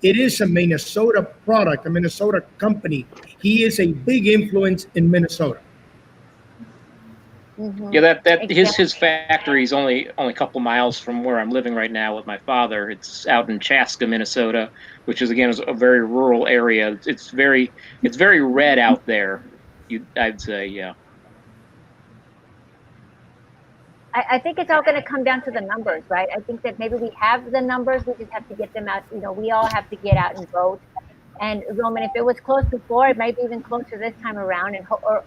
it is a Minnesota product, a Minnesota company. He is a big influence in Minnesota. Yeah, that his factory is only a couple miles from where I'm living right now with my father. It's out in Chaska, Minnesota, which is a very rural area. It's very red out there. I'd say, yeah. I think it's all going to come down to the numbers, right? I think that maybe we have the numbers, we just have to get them out. We all have to get out and vote. And Roman, if it was close before, it might be even closer this time around,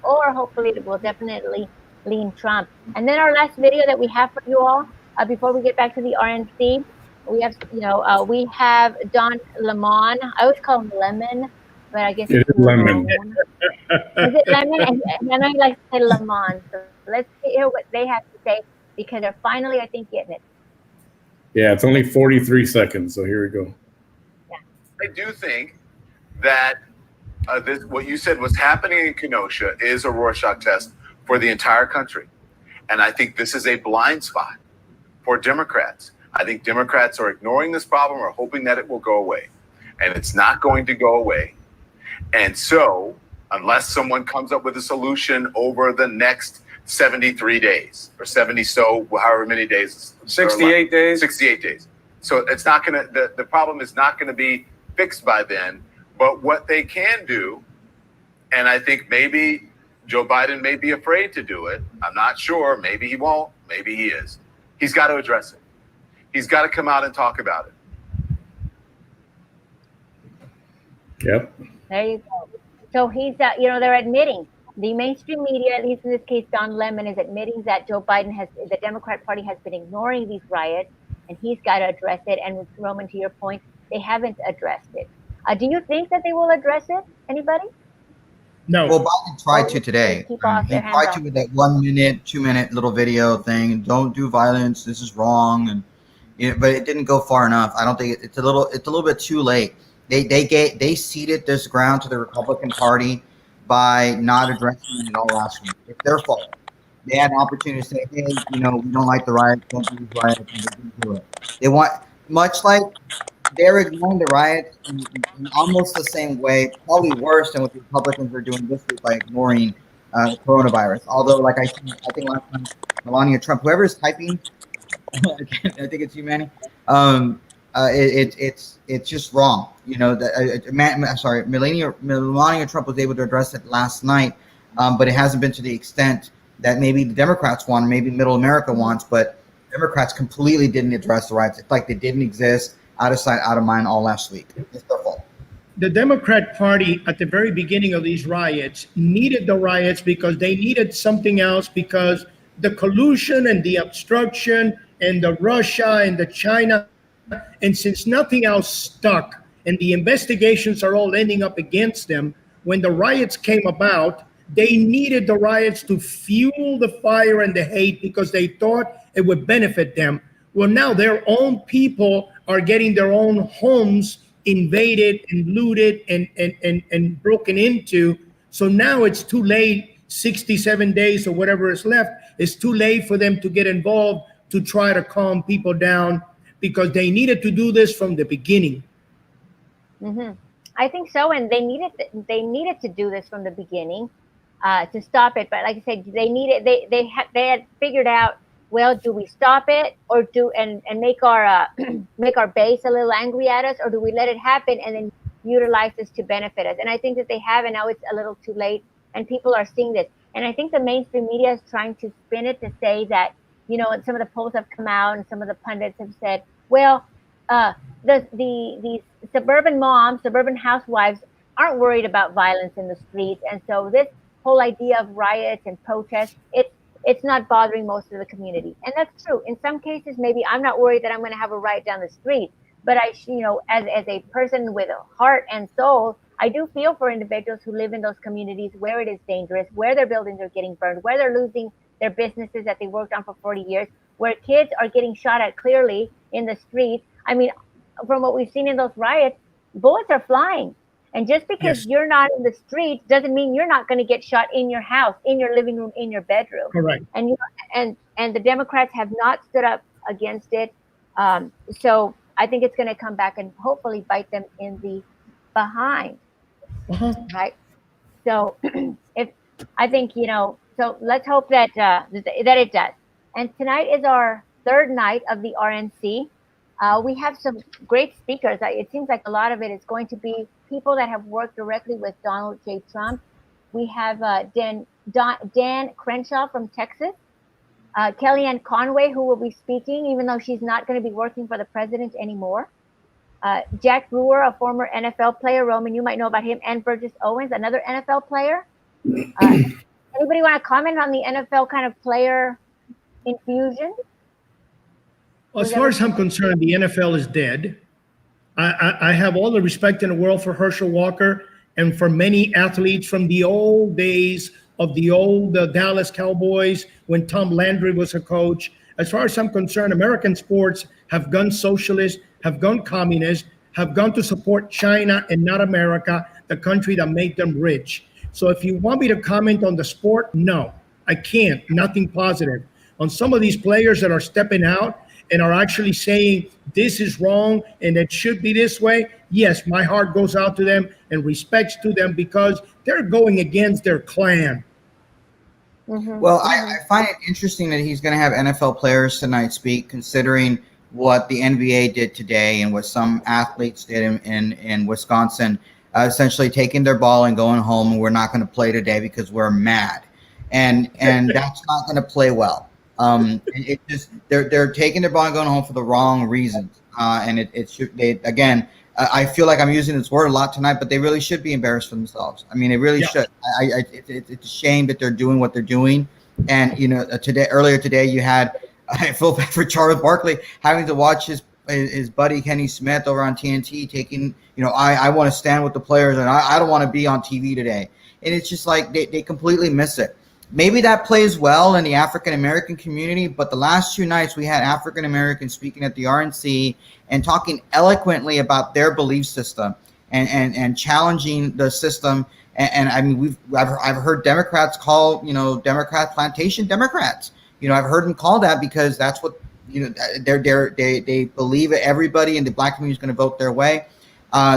or hopefully it will definitely lean Trump. And then our last video that we have for you all, before we get back to the RNC, we have Don Lemon. I always call him Lemon, but I guess it's Lemon. Is it Lemon? And I know you like to say Lemon. So let's hear what they have to say, because they're finally, I think, getting it. Yeah, it's only 43 seconds, so here we go. Yeah. I do think that what you said was happening in Kenosha is a Rorschach test for the entire country. And I think this is a blind spot for Democrats. I think Democrats are ignoring this problem or hoping that it will go away. And it's not going to go away. And so, unless someone comes up with a solution over the next 73 days or 70, so however many days. 68 days. 68 days. So it's not going to, the problem is not going to be fixed by then. But what they can do, and I think maybe Joe Biden may be afraid to do it. I'm not sure. Maybe he won't. Maybe he is. He's got to address it. He's got to come out and talk about it. Yep. There you go. So he's, they're admitting, the mainstream media, at least in this case, Don Lemon, is admitting that the Democrat Party has been ignoring these riots, and he's got to address it. And Roman, to your point, they haven't addressed it. Do you think that they will address it? Anybody? No. Well, Biden tried to today. He tried to with that 1 minute, 2 minute little video thing. Don't do violence. This is wrong, but it didn't go far enough. I don't think it's a little bit too late. They ceded this ground to the Republican Party by not addressing it all last week. It's their fault. They had an opportunity to say, hey, we don't like the riots, don't do these riots, and they didn't do it. They want, much like they're ignoring the riots in almost the same way, probably worse than what the Republicans are doing this week by ignoring coronavirus. Although, like I think last time, Melania Trump, whoever is typing, I think it's you, Manny. It's just wrong. Melania Trump was able to address it last night, but it hasn't been to the extent that maybe the Democrats want, or maybe Middle America wants. But Democrats completely didn't address the riots. It's like they didn't exist, out of sight, out of mind, all last week. It's their fault. The Democrat Party at the very beginning of these riots needed the riots because they needed something else, because the collusion and the obstruction and the Russia and the China, and since nothing else stuck and the investigations are all ending up against them, when the riots came about, They needed the riots to fuel the fire and the hate because they thought it would benefit them. Well, now their own people are getting their own homes invaded and looted and broken into. So now it's too late, 67 days or whatever is left, it's too late for them to get involved to try to calm people down because they needed to do this from the beginning. I think so, and they needed to do this from the beginning to stop it. But like I said, they had figured out, well, do we stop it or and make our make our base a little angry at us, or do we let it happen and then utilize this to benefit us? And I think that they have, and now it's a little too late, and people are seeing this. And I think the mainstream media is trying to spin it to say that, you know, some of the polls have come out and some of the pundits have said, well, these suburban moms, suburban housewives aren't worried about violence in the streets, and so this whole idea of riots and protests, it's not bothering most of the community. And that's true. In some cases, maybe I'm not worried that I'm going to have a riot down the street, but you know, as a person with a heart and soul, I do feel for individuals who live in those communities where it is dangerous, where their buildings are getting burned, where they're losing their businesses that they worked on for 40 years, where kids are getting shot at clearly in the streets. I mean, from what we've seen in those riots, bullets are flying. And just because you're not in the streets doesn't mean you're not going to get shot in your house, in your living room, in your bedroom. Correct. And you know, and the Democrats have not stood up against it. So I think it's going to come back and hopefully bite them in the behind. Right. So I think, you know, so let's hope that that it does. And tonight is our third night of the RNC. We have some great speakers. It seems like a lot of it is going to be people that have worked directly with Donald J. Trump. We have Dan Crenshaw from Texas, Kellyanne Conway, who will be speaking, even though she's not going to be working for the president anymore. Jack Brewer, a former NFL player. Roman, you might know about him. And Burgess Owens, another NFL player. Anybody want to comment on the NFL kind of player infusion? As far as I'm concerned, the NFL is dead. I have all the respect in the world for Herschel Walker and for many athletes from the old days of the old Dallas Cowboys when Tom Landry was a coach. As far as I'm concerned, American sports have gone socialist, have gone communist, have gone to support China and not America, the country that made them rich. So if you want me to comment on the sport, no, I can't. Nothing positive. On some of these players that are stepping out and are actually saying this is wrong and it should be this way, yes, my heart goes out to them and respects to them because they're going against their clan. Well, I find it interesting that he's going to have NFL players tonight speak, considering what the NBA did today and what some athletes did in Wisconsin, essentially taking their ball and going home, and we're not going to play today because we're mad. And that's not going to play well. It just they're taking their ball and going home for the wrong reasons. And it should, again, I feel like I'm using this word a lot tonight, but they really should be embarrassed for themselves. I mean, they really should. It's a shame that they're doing what they're doing. And you know, earlier today, you had I feel bad for Charles Barkley having to watch his buddy Kenny Smith over on TNT taking, you know, I want to stand with the players and I don't want to be on TV today. And it's just like they completely miss it. Maybe that plays well in the African-American community, but the last 2 nights we had African-Americans speaking at the RNC and talking eloquently about their belief system and challenging the system. And I mean, I've heard Democrats call, you know, Democrat plantation Democrats. You know, I've heard them call that because that's what, you know, they believe that everybody in the Black community is going to vote their way.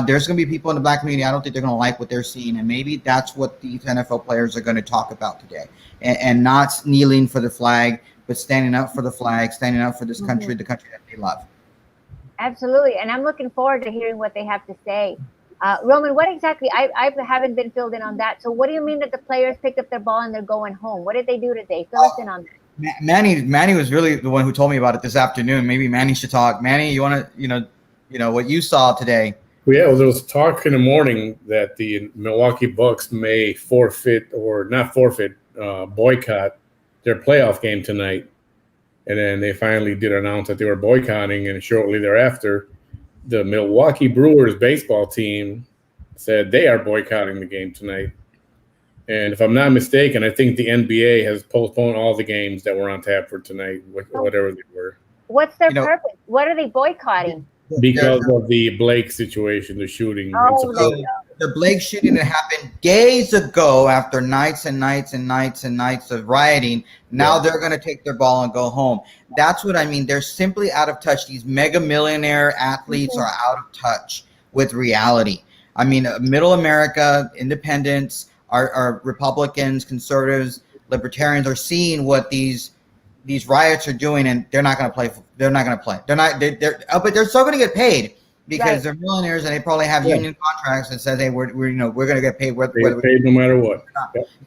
There's going to be people in the Black community, I don't think they're going to like what they're seeing. And maybe that's what these NFL players are going to talk about today. And not kneeling for the flag, but standing up for the flag, standing up for this country, the country that they love. Absolutely. And I'm looking forward to hearing what they have to say. Roman, what exactly, I haven't been filled in on that. So what do you mean that the players picked up their ball and they're going home? What did they do today? Fill us in on that. Manny was really the one who told me about it this afternoon. Maybe Manny should talk. Manny, you want to, you know what you saw today? Well, yeah, there was talk in the morning that the Milwaukee Bucks may forfeit or not forfeit, boycott their playoff game tonight. And then they finally did announce that they were boycotting, and shortly thereafter, the Milwaukee Brewers baseball team said they are boycotting the game tonight. And if I'm not mistaken, I think the NBA has postponed all the games that were on tap for tonight, whatever they were. What's their purpose? What are they boycotting? Because of the Blake situation, the shooting. Oh, the Blake shooting that happened days ago after nights and nights and nights and nights of rioting. Now they're going to take their ball and go home. That's what I mean. They're simply out of touch. These mega millionaire athletes are out of touch with reality. I mean, middle America, independents, our Republicans, conservatives, libertarians are seeing what these riots are doing, and they're not going to play. They're not going to play. But they're still going to get paid because they're millionaires and they probably have union contracts that says, "Hey, we're going to get paid. They get paid no matter what."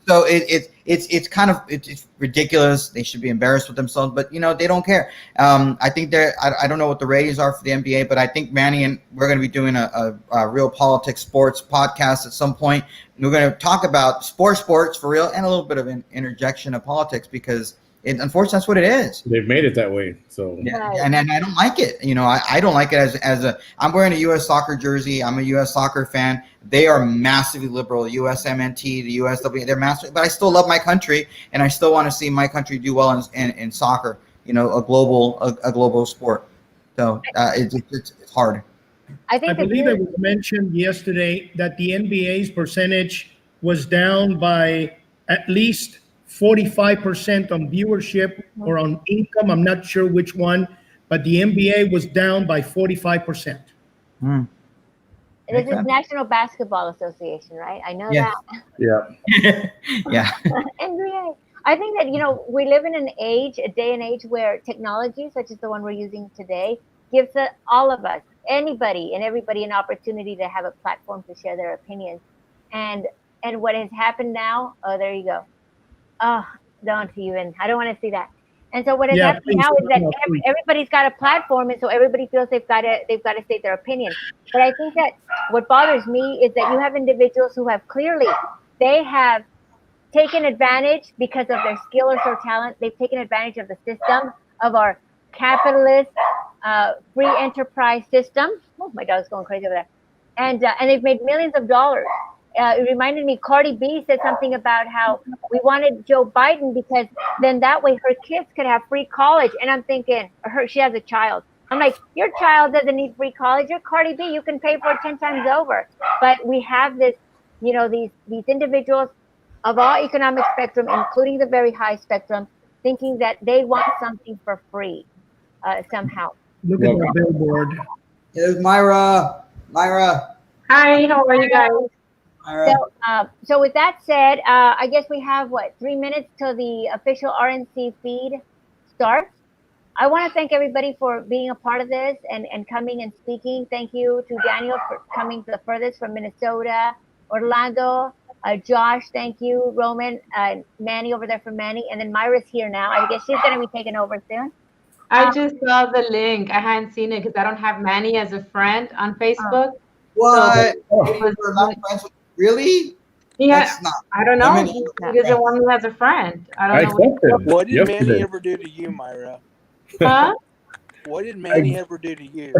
So it's kind of it's ridiculous. They should be embarrassed with themselves, but they don't care. I think I don't know what the ratings are for the NBA, but I think Manny and we're going to be doing a Real Politics Sports podcast at some point. And we're going to talk about sports for real and a little bit of an interjection of politics because. Unfortunately, that's what it is. They've made it that way. So and I don't like it. I don't like it as a. I'm wearing a U.S. soccer jersey. I'm a U.S. soccer fan. They are massively liberal. USMNT, the USW, they're massive. But I still love my country, and I still want to see my country do well in soccer. A global sport. So it's hard. I believe it was mentioned yesterday that the NBA's percentage was down by at least 45% on viewership or on income. I'm not sure which one, but the NBA was down by 45%. This is National Basketball Association, right? I know that. Yeah. Yeah. NBA. I think that, we live in a day and age where technology, such as the one we're using today, gives all of us, anybody and everybody, an opportunity to have a platform to share their opinions. And what has happened now, there you go. Oh, don't even. I don't want to see that. And so what is happening now is that everybody's got a platform, and so everybody feels they've got to state their opinion. But I think that what bothers me is that you have individuals who have they have taken advantage because of their skill or talent. They've taken advantage of the system, of our capitalist free enterprise system. Oh, my dog's going crazy over there. And they've made millions of dollars. It reminded me, Cardi B said something about how we wanted Joe Biden because then that way her kids could have free college. And I'm thinking, she has a child. I'm like, your child doesn't need free college. You're Cardi B. You can pay for it 10 times over. But we have this, these individuals of all economic spectrum, including the very high spectrum, thinking that they want something for free somehow. Look at the billboard. Here's Myra. Hi, how are you guys? So with that said, I guess we have 3 minutes till the official RNC feed starts. I want to thank everybody for being a part of this and coming and speaking. Thank you to Daniel for coming the furthest from Minnesota, Orlando, Josh, thank you, Roman, Manny over there from Manny, and then Myra's here now. I guess she's going to be taking over soon. I just saw the link. I hadn't seen it because I don't have Manny as a friend on Facebook. What? So really? Yeah, I don't know. He doesn't want me as a friend. I don't know. What did Manny ever do to you, Myra? Huh? What did Manny ever do to you?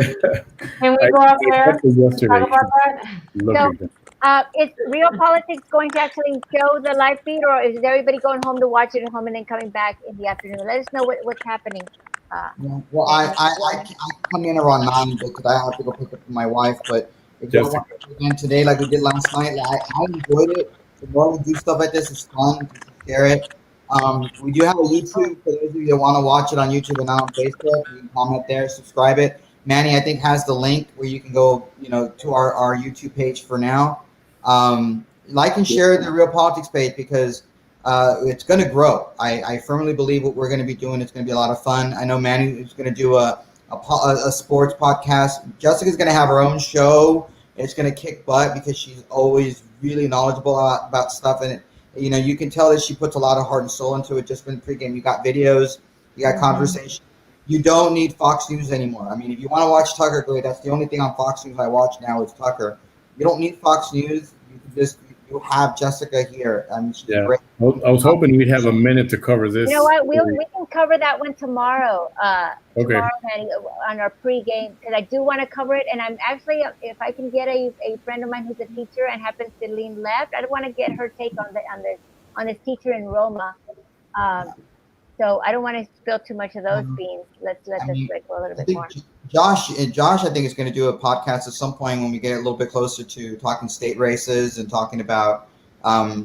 Can we go out there and talk about that? So, is Real Politics going to actually show the live feed, or is everybody going home to watch it at home and then coming back in the afternoon? Let us know what's happening. Well, I come in around 9 because I have to go pick up my wife. But if you want to again today, like we did last night, I enjoyed it. The more we do stuff like this, it's fun to share it. We do have a YouTube for those of you that want to watch it on YouTube and not on Facebook. You can comment there, subscribe it. Manny, I think, has the link where you can go, to our YouTube page for now. Like and share the Real Politics page because it's going to grow. I firmly believe what we're going to be doing is going to be a lot of fun. I know Manny is going to do a sports podcast. Jessica's going to have her own show. It's going to kick butt because she's always really knowledgeable about stuff. And, you can tell that she puts a lot of heart and soul into it. Just in pregame, you got videos, you got conversation. You don't need Fox News anymore. I mean, if you want to watch Tucker, great. That's the only thing on Fox News I watch now is Tucker. You don't need Fox News. You have Jessica here. She's great. I was hoping we'd have a minute to cover this. You know what? We can cover that one tomorrow. Okay. Tomorrow, Manny, on our pregame, because I do want to cover it. And I'm actually, if I can get a friend of mine who's a teacher and happens to lean left, I want to get her take on this teacher in Roma. So I don't want to spill too much of those beans. Let's let this break a little bit more. Josh, I think is going to do a podcast at some point when we get a little bit closer to talking state races and talking about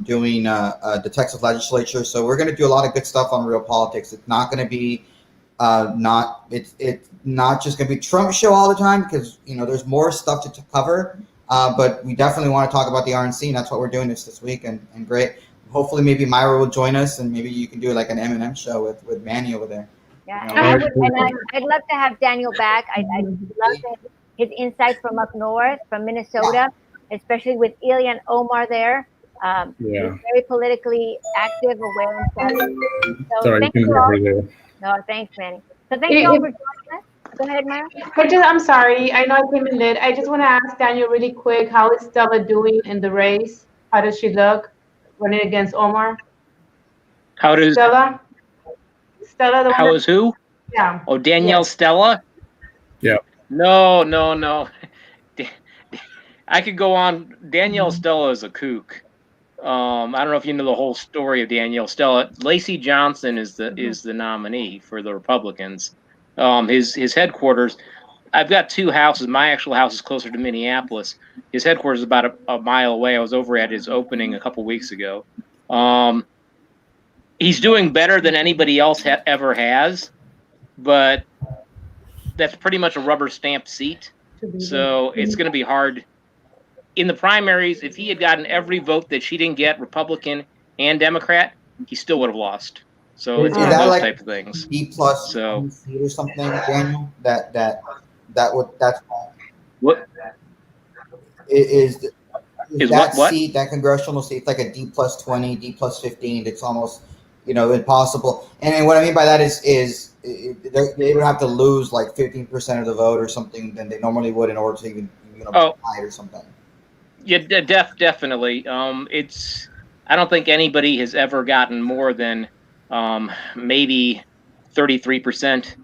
doing the Texas legislature. So we're going to do a lot of good stuff on real politics. It's not going to be it's not just going to be Trump show all the time, because there's more stuff to cover. But we definitely want to talk about the RNC, and that's what we're doing this week. And great. Hopefully, maybe Myra will join us, and maybe you can do like an M&M show with Manny over there. Yeah, I'd love to have Daniel back. I'd love to have his insights from up north, from Minnesota, especially with Ilya and Omar there. He's very politically active, aware, and savvy. So Sorry, thank you all. No, thanks, Manny. So thank you all for joining us. Go ahead, Myra. I'm sorry. I know I came in late. I just want to ask Daniel really quick, how is Stella doing in the race? How does she look running against Omar? How does Stella? The how is who? Yeah. Oh, Danielle Stella? Yeah. No. I could go on. Danielle Stella is a kook. I don't know if you know the whole story of Danielle Stella. Lacey Johnson is the nominee for the Republicans. His headquarters. I've got two houses. My actual house is closer to Minneapolis. His headquarters is about a mile away. I was over at his opening a couple weeks ago. He's doing better than anybody else ever has, but that's pretty much a rubber stamp seat. So it's going to be hard. In the primaries, if he had gotten every vote that she didn't get, Republican and Democrat, he still would have lost. So it's one of those type of things. B plus so or something, Daniel. That's what is that what? seat, that congressional seat, it's like a D plus 20, D plus 15. It's almost impossible. And what I mean by that is they would have to lose like 15% of the vote or something than they normally would in order to even tie or something. Yeah, definitely. I don't think anybody has ever gotten more than maybe 33%.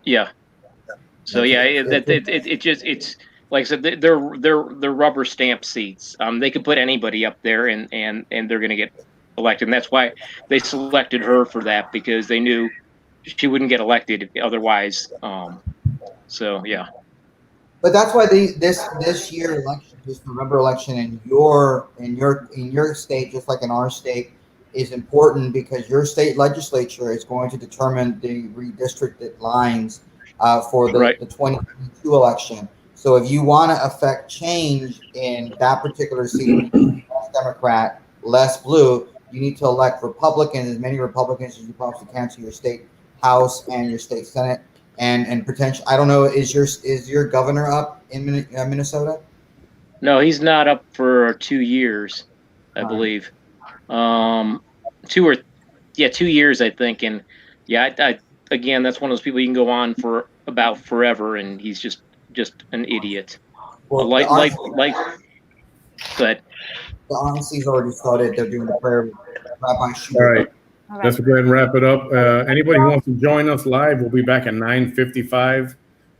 Yeah. So yeah, it's like I said, they're rubber stamp seats. They could put anybody up there and they're going to get elected. And that's why they selected her for that, because they knew she wouldn't get elected otherwise. So yeah. But that's why this year election, this November election in your state, just like in our state, is important, because your state legislature is going to determine the redistricted lines for the 2022 election. So if you want to affect change in that particular seat, less Democrat, less blue, you need to elect Republicans, as many Republicans as you possibly can, to your state House and your state Senate. And potential. I don't know. Is your governor up in Minnesota? No, he's not up for 2 years, I believe. 2 years, I think. And yeah, I again, that's one of those people you can go on for about forever, and he's just an idiot. Well, Go ahead. The RNC's already started. They're doing the prayer. Rabbi All right. Let's go ahead and wrap it up. Anybody who wants to join us live, we'll be back at 9:55.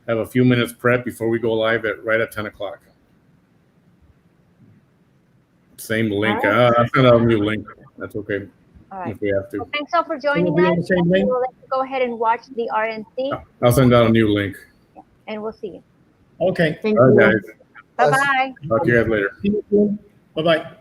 Have a few minutes prep before we go live right at 10 o'clock. Same link. That's not a new link. That's okay. All right. If we have to. Well, thanks all for joining us. We'll let you go ahead and watch the RNC. I'll send out a new link. And we'll see you. Okay. Thank you. All right, guys. Bye-bye. Talk to you guys later. Bye-bye.